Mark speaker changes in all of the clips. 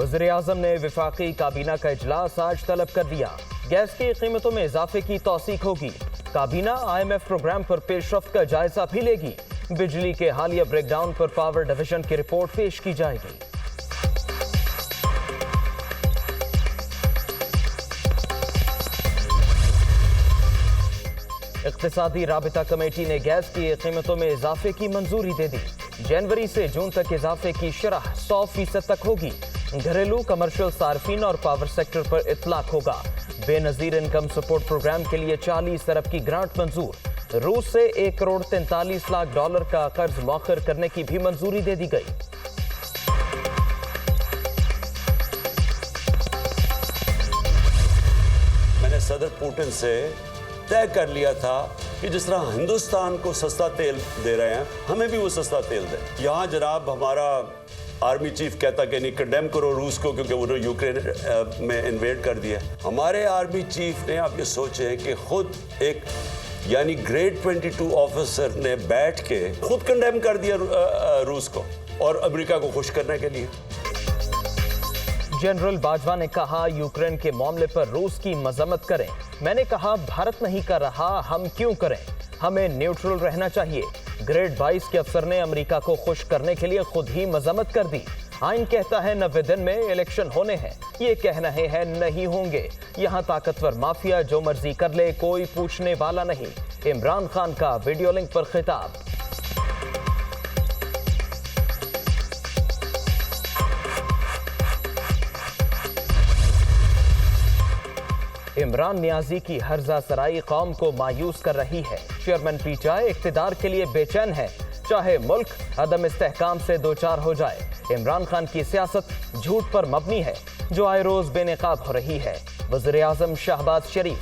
Speaker 1: वज़ीर-ए-आज़म ने वफाकी काबीना का इजलास आज तलब कर दिया। गैस की कीमतों में इजाफे की तौसीक होगी। काबीना IMF प्रोग्राम पर पेशरफ्त का जायजा भी लेगी। बिजली के हालिया ब्रेकडाउन पर पावर डिवीजन की रिपोर्ट पेश की जाएगी। इक़्तिसादी राबिता कमेटी ने गैस की कीमतों में इजाफे की मंजूरी दे दी। जनवरी से जून तक इजाफे की शरह 100% तक होगी। घरेलू, कमर्शियल सार्फिन और पावर सेक्टर पर इतलाक होगा। बेनजीर इनकम सपोर्ट प्रोग्राम के लिए 40 अरब की ग्रांट मंजूर। रूस से $1 करोड़ 43 लाख का कर्ज मौखर करने की भी मंजूरी दे दी गई।
Speaker 2: मैंने सदर पुतिन से तय कर लिया था कि जिस तरह हिंदुस्तान को सस्ता तेल दे रहे हैं, हमें भी वो सस्ता तेल दें। यहाँ जनाब हमारा आर्मी चीफ कहता कि नहीं, कंडेम करो रूस को क्योंकि उन्होंने यूक्रेन में इन्वेड कर दिया। हमारे आर्मी चीफ ने, आप ये सोचें कि खुद एक यानी ग्रेड 22 ऑफिसर ने बैठ के खुद कंडेम कर दिया रूस को और अमेरिका को खुश करने के लिए।
Speaker 1: जनरल बाजवा ने कहा, यूक्रेन के मामले पर रूस की मजम्मत करें। मैंने कहा, भारत नहीं कर रहा, हम क्यों करें? हमें न्यूट्रल रहना चाहिए। ग्रेड 22 के अफसर ने अमेरिका को खुश करने के लिए खुद ही मजम्मत कर दी। आइन कहता है 90 दिन में इलेक्शन होने हैं, ये कह रहे हैं नहीं होंगे। यहाँ ताकतवर माफिया जो मर्जी कर ले, कोई पूछने वाला नहीं। इमरान खान का वीडियो लिंक पर खिताब। इमरान नियाजी की हर्जा सराई कौम को मायूस कर रही है। चेयरमैन पीटीआई इख्तिदार के लिए बेचैन है, चाहे मुल्क अदम इस्तेहकाम से दो चार हो जाए। इमरान खान की सियासत झूठ पर मबनी है, जो आए रोज बेनकाब हो रही है। वज़ीर-ए-आज़म शहबाज शरीफ।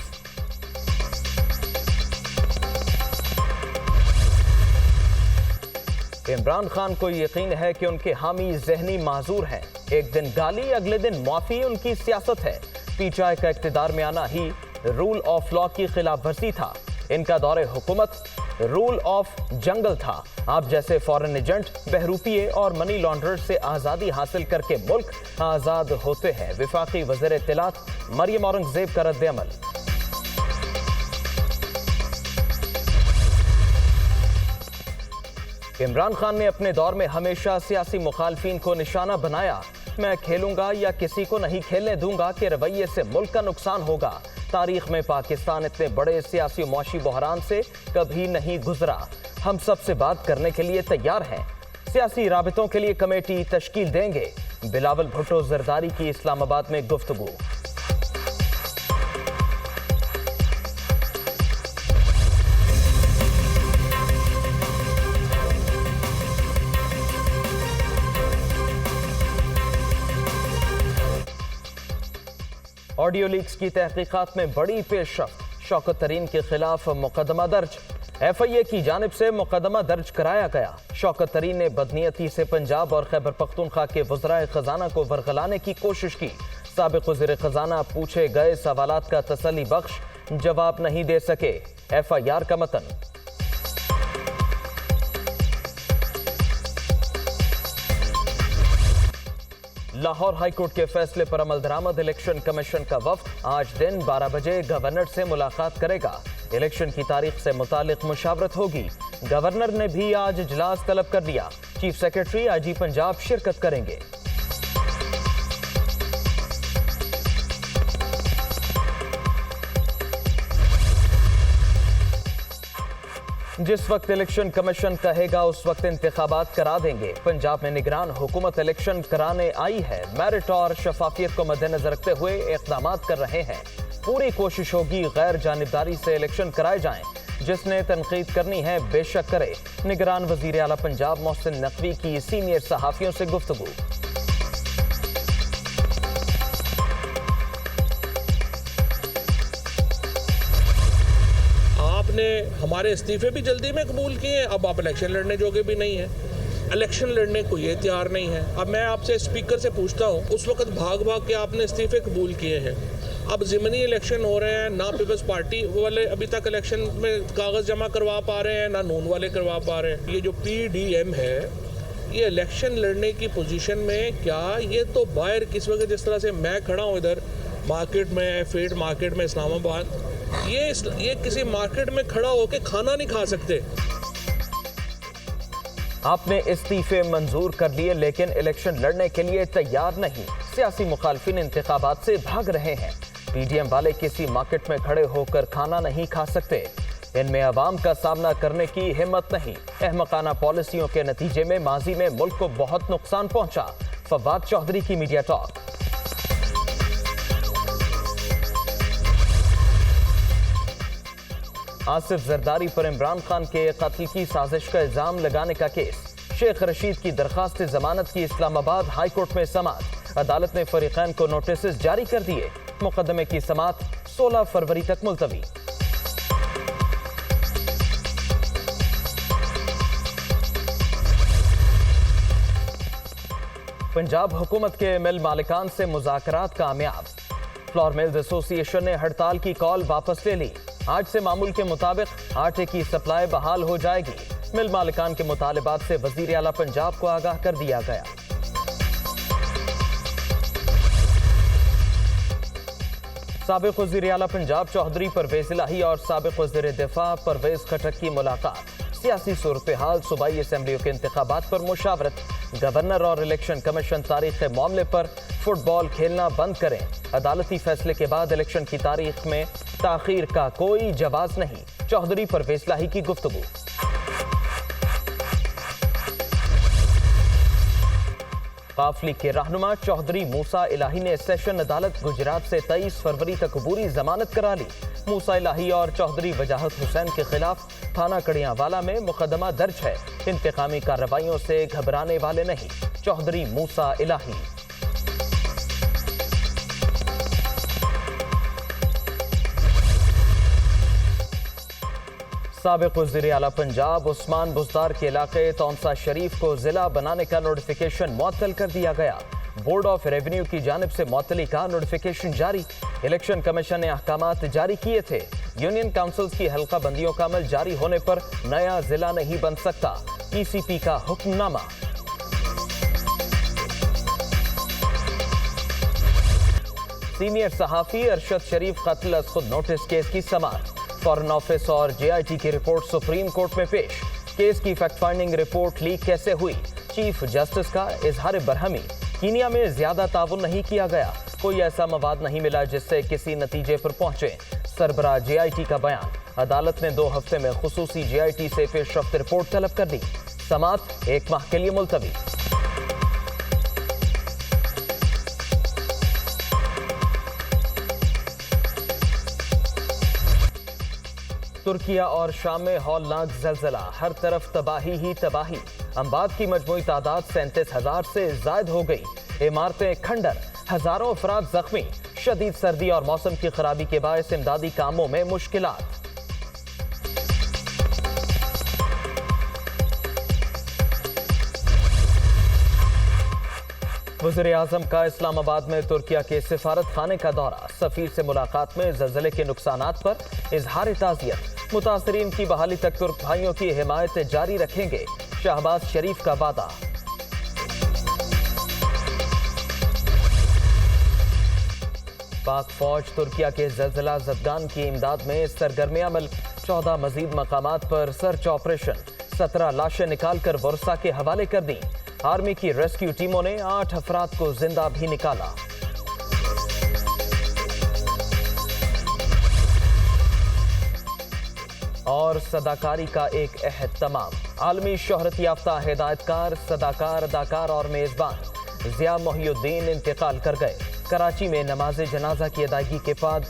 Speaker 1: इमरान खान को यकीन है कि उनके हामी ज़हनी माजूर हैं। एक दिन गाली, अगले दिन माफी उनकी सियासत है। पीटीआई का इख्तिदार में आना ही रूल ऑफ लॉ की खिलाफ वर्जी था। इनका दौरे हुकूमत रूल ऑफ जंगल था। आप जैसे फॉरेन एजेंट, बहरूपिये और मनी लॉन्ड्रर से आज़ादी हासिल करके मुल्क आज़ाद होते हैं। वफाकी वज़ीर इत्तलात मरियम औरंगज़ेब का रद्द-ए-अमल। इमरान खान ने अपने दौर में हमेशा सियासी मुखालफिन को निशाना बनाया। मैं खेलूंगा या किसी को नहीं खेलने दूंगा के रवैये से मुल्क का नुकसान होगा। तारीख में पाकिस्तान इतने बड़े सियासी मुआशी बहरान से कभी नहीं गुजरा। हम सबसे बात करने के लिए तैयार हैं। सियासी राबितों के लिए कमेटी तश्कील देंगे। बिलावल भुट्टो जरदारी की इस्लामाबाद में गुफ्तगू। ऑडियो लीक्स की तहकीकात में बड़ी पेशरफ्त। शौकत तरीन के खिलाफ मुकदमा दर्ज। FIA की जानिब से मुकदमा दर्ज कराया गया। शौकत तरीन ने बदनीयती से पंजाब और खैबर पख्तूनख्वा के वज़राए खजाना को वरगलाने की कोशिश की। साबिक़ वज़ीर खजाना पूछे गए सवालात का तसल्ली बख्श जवाब नहीं दे सके। FIR का मतन। लाहौर हाईकोर्ट के फैसले पर अमल दरामद। इलेक्शन कमीशन का वफ्द आज दिन 12 बजे गवर्नर से मुलाकात करेगा। इलेक्शन की तारीख से मुतालिक मुशावरत होगी। गवर्नर ने भी आज इजलास तलब कर लिया। चीफ सेक्रेटरी IG पंजाब शिरकत करेंगे। जिस वक्त इलेक्शन कमीशन कहेगा उस वक्त इंतखाबात करा देंगे। पंजाब में निगरान हुकूमत इलेक्शन कराने आई है। मेरिट और शफाफियत को मद्देनजर रखते हुए इक़दाम कर रहे हैं। पूरी कोशिश होगी गैर जानिबदारी से इलेक्शन कराए जाएं। जिसने तनकीद करनी है बेशक करे। निगरान वज़ीर आला पंजाब मोहसिन नकवी की सीनियर सहाफ़ियों से गुफ्तगू।
Speaker 3: आपने हमारे इस्तीफे भी जल्दी में कबूल किए, अब आप इलेक्शन लड़ने जोगे भी नहीं हैं। इलेक्शन लड़ने को ये तैयार नहीं है। अब मैं आपसे स्पीकर से पूछता हूँ, उस वक्त भाग भाग के आपने इस्तीफे कबूल किए हैं। अब ज़िमनी इलेक्शन हो रहे हैं, ना पीपल्स पार्टी वाले अभी तक इलेक्शन में कागज़ जमा करवा पा रहे हैं, ना नून वाले करवा पा रहे हैं। ये जो PDM है, یہ الیکشن لڑنے کی پوزیشن میں کیا یہ تو باہر کس وقت جس طرح سے میں کھڑا ہوں ادھر مارکیٹ میں فیڈ مارکیٹ میں اسلام آباد یہ کسی مارکیٹ میں کھڑا ہو کے کھانا نہیں کھا سکتے.
Speaker 1: آپ نے استعفے منظور کر لیے لیکن الیکشن لڑنے کے لیے تیار نہیں. سیاسی مخالفین انتخابات سے بھاگ رہے ہیں. پی ڈی ایم والے کسی مارکیٹ میں کھڑے ہو کر کھانا نہیں کھا سکتے. ان میں عوام کا سامنا کرنے کی ہمت نہیں. احمقانہ پالیسیوں کے نتیجے میں ماضی میں ملک کو بہت نقصان پہنچا. فواد چودھری کی میڈیا ٹاک. آصف زرداری پر عمران خان کے قتل کی سازش کا الزام لگانے کا کیس. شیخ رشید کی درخواست ضمانت کی اسلام آباد ہائی کورٹ میں سماعت. عدالت نے فریقین کو نوٹسز جاری کر دیے. مقدمے کی سماعت 16 فروری تک ملتوی. پنجاب حکومت کے مل مالکان سے مذاکرات کامیاب. فلور ملز ایسوسی ایشن نے ہڑتال کی کال واپس لے لی. آج سے معمول کے مطابق آٹے کی سپلائی بحال ہو جائے گی. مل مالکان کے مطالبات سے وزیر اعلیٰ پنجاب کو آگاہ کر دیا گیا. سابق وزیر اعلیٰ پنجاب چودھری پرویز الہی اور سابق وزیر دفاع پرویز خٹک کی ملاقات. سیاسی صورتحال صوبائی اسمبلیوں کے انتخابات پر مشاورت. گورنر اور الیکشن کمیشن تاریخ کے معاملے پر فٹ بال کھیلنا بند کریں. عدالتی فیصلے کے بعد الیکشن کی تاریخ میں تاخیر کا کوئی جواز نہیں. چودھری پرویز الہی کی گفتگو. قافلی کے رہنما چودھری موسیٰ الہی نے سیشن عدالت گجرات سے 23 فروری تک عبوری ضمانت کرا لی. موسیٰ الہی اور چودھری وجاہت حسین کے خلاف تھانہ کڑیاں والا میں مقدمہ درج ہے. انتقامی کارروائیوں سے گھبرانے والے نہیں. چودھری موسیٰ الہی. سابق وزیر اعلیٰ پنجاب عثمان بزدار کے علاقے تونسا شریف کو ضلع بنانے کا نوٹیفیکیشن معطل کر دیا گیا. بورڈ آف ریونیو کی جانب سے معطلی کا نوٹیفیکیشن جاری. الیکشن کمیشن نے احکامات جاری کیے تھے. یونین کاؤنسلز کی حلقہ بندیوں کا عمل جاری ہونے پر نیا ضلع نہیں بن سکتا. پی سی پی کا حکم نامہ. سینئر صحافی ارشد شریف قتل از خود نوٹس کیس کی سماعت. فارن آفس اور جے آئی ٹی کی رپورٹ سپریم کورٹ میں پیش. کیس کی فیکٹ فائنڈنگ رپورٹ لیک کیسے ہوئی؟ چیف جسٹس کا اظہار برہمی. کینیا میں زیادہ تعاون نہیں کیا گیا. کوئی ایسا مواد نہیں ملا جس سے کسی نتیجے پر پہنچے. سربراہ جے آئی ٹی کا بیان. عدالت نے 2 ہفتے میں خصوصی جے آئی ٹی سے پیش رفت رپورٹ طلب کر دی. سماعت 1 ماہ کے لیے ملتوی. ترکیہ اور شام میں ہولناک زلزلہ. ہر طرف تباہی ہی تباہی. اموات کی مجموعی تعداد 37,000 سے زائد ہو گئی. عمارتیں کھنڈر. ہزاروں افراد زخمی. شدید سردی اور موسم کی خرابی کے باعث امدادی کاموں میں مشکلات. وزیر اعظم کا اسلام آباد میں ترکیہ کے سفارت خانے کا دورہ. سفیر سے ملاقات میں زلزلے کے نقصانات پر اظہار تعزیت. متاثرین کی بحالی تک ترک بھائیوں کی حمایت جاری رکھیں گے. شہباز شریف کا وعدہ. پاک فوج ترکیہ کے زلزلہ زدگان کی امداد میں سرگرم عمل. 14 مزید مقامات پر سرچ آپریشن. 17 لاشیں نکال کر ورثا کے حوالے کر دیں. آرمی کی ریسکیو ٹیموں نے 8 افراد کو زندہ بھی نکالا. اور صداکاری کا ایک عہد تمام. عالمی شہرت یافتہ ہدایت کار، صداکار، اداکار اور میزبان ضیاء محی الدین انتقال کر گئے. کراچی میں نماز جنازہ کی ادائیگی کے بعد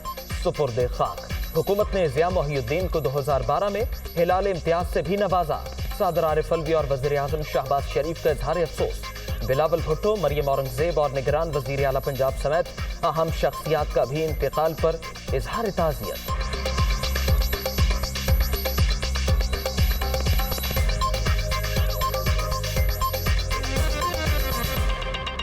Speaker 1: سپرد خاک. حکومت نے ضیاء محی الدین کو 2012 میں ہلال امتیاز سے بھی نوازا. صدر عارف الوی اور وزیر اعظم شہباز شریف کا اظہار افسوس. بلاول بھٹو، مریم اورنگزیب اور نگران وزیر اعلیٰ پنجاب سمیت اہم شخصیات کا بھی انتقال پر اظہار تعزیت.